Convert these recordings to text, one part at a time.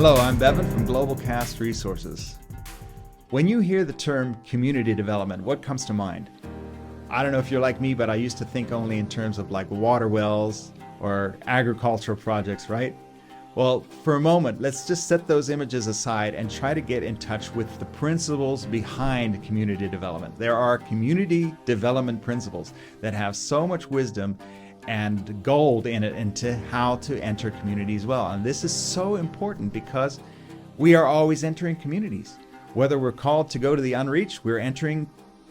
Hello, I'm Bevan from Global Cast Resources. When you hear the term community development, what comes to mind? I don't know if you're like me, but I used to think only in terms of like water wells or agricultural projects, right? Well, for a moment, let's just set those images aside and try to get in touch with the principles behind community development. There are community development principles that have so much wisdom and gold in it into how to enter communities well. And this is so important because we are always entering communities. Whether we're called to go to the unreached, we're entering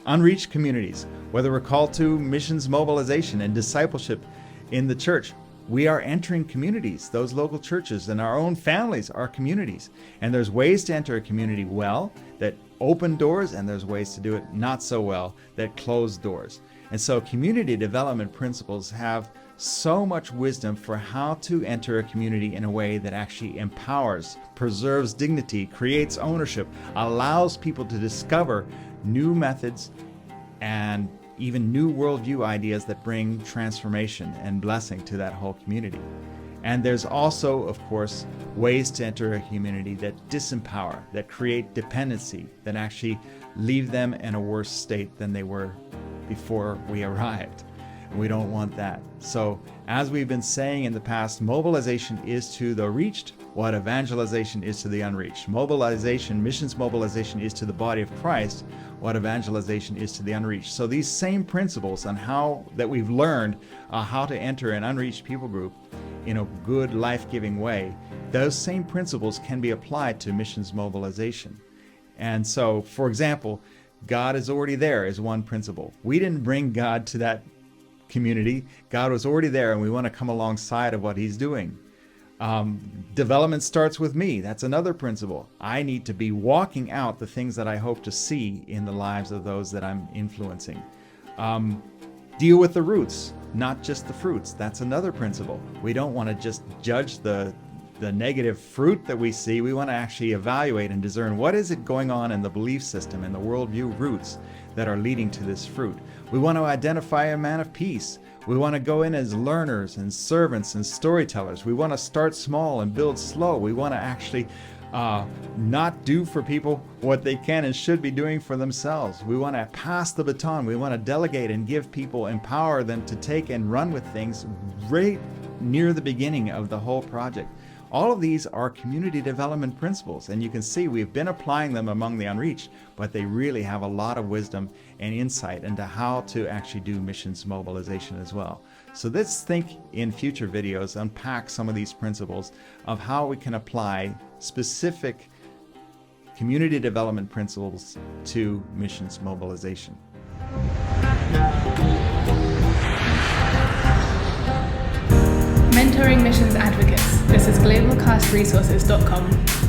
unreached communities. Whether we're called to missions mobilization and discipleship in the church, we are entering communities. Those local churches and our own families are communities. And there's ways to enter a community well that open doors, and there's ways to do it not so well that close doors. And so community development principles have so much wisdom for how to enter a community in a way that actually empowers, preserves dignity, creates ownership, allows people to discover new methods and even new worldview ideas that bring transformation and blessing to that whole community. And there's also, of course, ways to enter a community that disempower, that create dependency, that actually leave them in a worse state than they were before we arrived. We don't want that. So, as we've been saying in the past, mobilization is to the reached what evangelization is to the unreached. Mobilization, missions mobilization is to the body of Christ what evangelization is to the unreached. So these same principles on how that we've learned how to enter an unreached people group in a good, life-giving way, those same principles can be applied to missions mobilization. And so, for example, God is already there is one principle. We didn't bring God to that community. God was already there, and we want to come alongside of what He's doing. Development starts with me. That's another principle. I need to be walking out the things that I hope to see in the lives of those that I'm influencing. Deal with the roots, not just the fruits. That's another principle. We don't want to just judge the negative fruit that we see. We want to actually evaluate and discern what is it going on in the belief system and the worldview roots that are leading to this fruit. We want to identify a man of peace. We want to go in as learners and servants and storytellers. We want to start small and build slow. We want to actually not do for people what they can and should be doing for themselves. We want to pass the baton. We want to delegate and give people, empower them to take and run with things right near the beginning of the whole project. All of these are community development principles, and you can see we've been applying them among the unreached, but they really have a lot of wisdom and insight into how to actually do missions mobilization as well. So let's think in future videos, unpack some of these principles of how we can apply specific community development principles to missions mobilization. Mentoring missions advocates. This is globalcastresources.com.